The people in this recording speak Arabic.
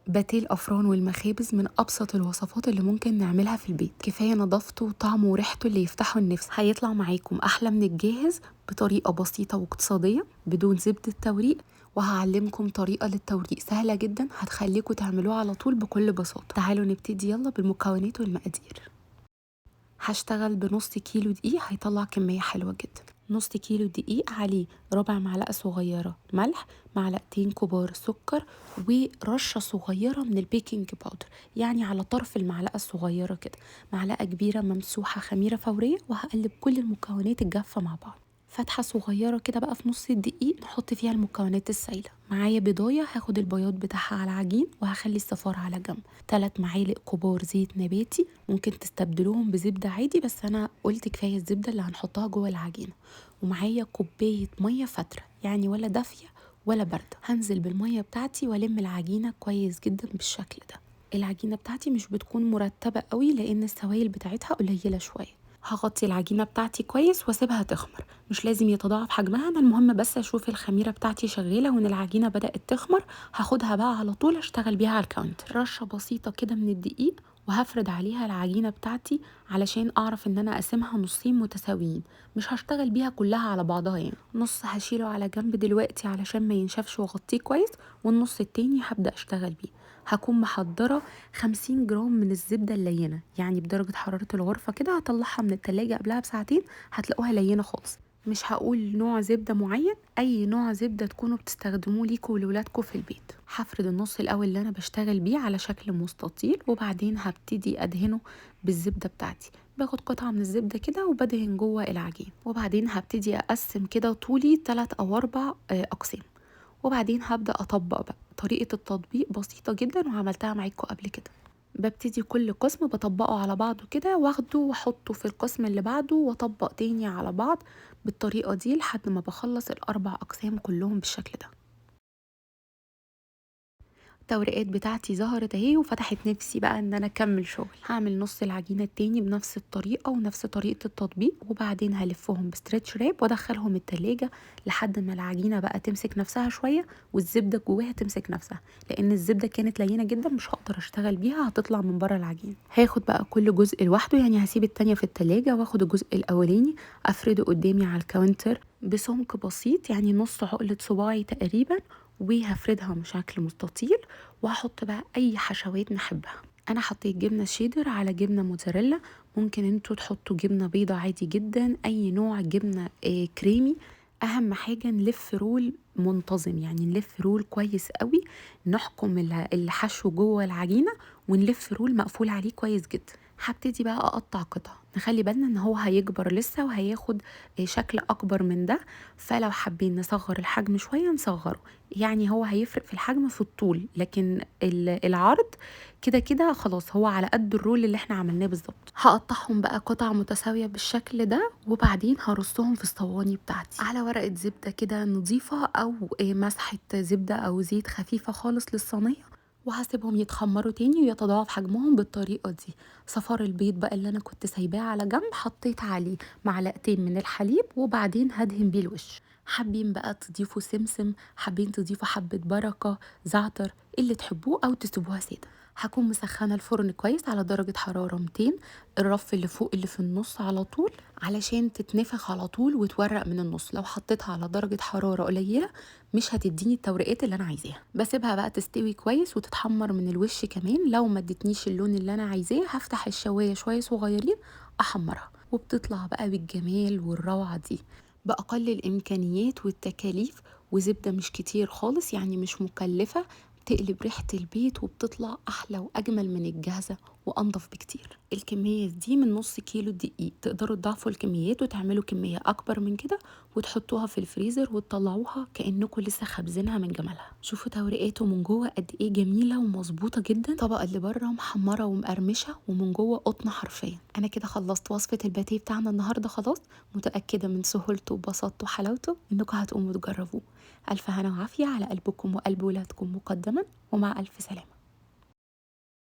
باتيه الأفران والمخابز من أبسط الوصفات اللي ممكن نعملها في البيت، كفاية نظافته وطعمه وريحته اللي يفتحوا النفس. هيطلع معاكم أحلى من الجاهز بطريقة بسيطة واقتصادية بدون زبدة توريق، وهعلمكم طريقة للتوريق سهلة جدا هتخليكم تعملوها على طول بكل بساطة. تعالوا نبتدي يلا بالمكونات والمقادير. هشتغل بنص كيلو دقيق، هيطلع كمية حلوة جدا. نص كيلو دقيق عليه ربع معلقة صغيرة ملح، معلقتين كبار سكر، ورشة صغيرة من البيكنج باودر، يعني على طرف المعلقة الصغيرة كده. معلقة كبيرة ممسوحة خميرة فورية، وهقلب كل المكونات الجافة مع بعض. فتحة صغيرة كده بقى في نص الدقيق نحط فيها المكونات السائلة. معايا بيضاية، هاخد البياض بتاعها على العجين وهخلي الصفار على جنب. 3 معالق كبار زيت نباتي، ممكن تستبدلوهم بزبدة عادي، بس انا قلت كفاية الزبدة اللي هنحطها جوه العجينة. ومعايا كوباية مية فترة، يعني ولا دافية ولا باردة. هنزل بالمية بتاعتي والم العجينة كويس جدا بالشكل ده. العجينة بتاعتي مش بتكون مرتبة قوي لان السوائل بتاعتها قليلة شوية. هغطي العجينة بتاعتي كويس واسيبها تخمر، مش لازم يتضاعف حجمها، انا المهم بس اشوف الخميرة بتاعتي شغالة وان العجينة بدأت تخمر. هاخدها بقى على طول اشتغل بيها على الكاونتر. رشة بسيطة كده من الدقيق وهفرد عليها العجينة بتاعتي علشان اعرف ان انا اقسمها نصين متساويين، مش هشتغل بيها كلها على بعضها، يعني نص هشيله على جنب دلوقتي علشان ما ينشفش واغطيه كويس، والنص التاني هبدأ اشتغل بيه. هكون محضرة 50 جرام من الزبدة اللينة، يعني بدرجة حرارة الغرفة كده، هطلعها من التلاجة قبلها بساعتين هتلاقوها لينة خالص. مش هقول نوع زبدة معين، اي نوع زبدة تكونوا بتستخدموه ليكوا ولولادكوا في البيت. هفرد النص الاول اللي انا بشتغل بيه على شكل مستطيل، وبعدين هبتدي ادهنه بالزبدة بتاعتي. باخد قطعة من الزبدة كده وبدهن جوه العجين، وبعدين هبتدي اقسم كده طولي 3 أو 4 اقسام، وبعدين هبدأ أطبق بقى. طريقة التطبيق بسيطة جدا وعملتها معاكم قبل كده. ببتدي كل قسم بطبقه على بعضه كده، واخده واحطه في القسم اللي بعده واطبق تاني على بعض بالطريقة دي لحد ما بخلص الأربع أقسام كلهم بالشكل ده. التورقات بتاعتي ظهرت اهي وفتحت نفسي بقى ان انا اكمل شغل. هعمل نص العجينه التاني بنفس الطريقه ونفس طريقه التطبيق، وبعدين هلفهم بستريتش راب وادخلهم التلاجة لحد ما العجينه بقى تمسك نفسها شويه والزبده جواها تمسك نفسها، لان الزبده كانت لينه جدا مش هقدر اشتغل بيها، هتطلع من بره العجين. هاخد بقى كل جزء لوحده، يعني هسيب التانية في التلاجة واخد الجزء الاولاني افرده قدامي على الكاونتر بسمك بسيط، يعني نص عقله صباعي تقريبا، وهفردها بشكل مستطيل. وهحط بقى اي حشوات نحبها. انا حطيت جبنه شيدر على جبنه موتزاريلا، ممكن انتوا تحطوا جبنه بيضه عادي جدا، اي نوع جبنه كريمي. اهم حاجه نلف رول منتظم، يعني نلف رول كويس قوي، نحكم الحشو جوه العجينه ونلف رول مقفول عليه كويس جدا. هبتدي بقى اقطع قطع، نخلي بالنا ان هو هيكبر لسه وهياخد شكل اكبر من ده، فلو حابين نصغر الحجم شويه نصغره، يعني هو هيفرق في الحجم في الطول، لكن العرض كده كده خلاص هو على قد الرول اللي احنا عملناه بالظبط. هقطعهم بقى قطع متساويه بالشكل ده، وبعدين هرصهم في الصواني بتاعتي على ورقه زبده كده نظيفه، او مسحه زبده او زيت خفيفه خالص للصينيه، وهسيبهم يتخمروا تاني ويتضاعف حجمهم بالطريقة دي. صفار البيض بقى اللي انا كنت سايباه على جنب حطيت عليه معلقتين من الحليب، وبعدين هدهن بيه الوش. حابين بقى تضيفوا سمسم، حابين تضيفوا حبة بركة، زعتر، اللي تحبوه، او تسيبوها سادة. هكون مسخنة الفرن كويس على درجة حرارة 200، الرف اللي فوق اللي في النص على طول علشان تتنفخ على طول وتورق من النص. لو حطيتها على درجة حرارة قليلة مش هتديني التورقات اللي انا عايزاها. بسيبها بقى تستوي كويس وتتحمر من الوش كمان. لو ما ادتنيش اللون اللي انا عايزاه هفتح الشوايه شويه صغيرين احمرها، وبتطلع بقى بالجمال والروعه دي باقل الامكانيات والتكاليف، وزبده مش كتير خالص، يعني مش مكلفه، بتقلب ريحة البيت وبتطلع أحلى وأجمل من الجاهزة وأنضف بكتير. الكمية دي من نص كيلو دقيق، تقدروا تضاعفوا الكميات وتعملوا كمية أكبر من كده وتحطوها في الفريزر وتطلعوها كأنكم لسه خابزينها من جمالها. شوفوا تورقاته من جوه قد إيه جميلة ومظبوطة جدا، الطبقة اللي بره محمرة ومقرمشة ومن جوه قطن حرفيا. أنا كده خلصت وصفة الباتيه بتاعنا النهاردة خلاص، متأكدة من سهولته وبساطته وحلاوته إنكم هتقوموا تجربوه. ألف هنا وعافية على قلبكم وقلب ولادكم مقدما، ومع ألف سلامة.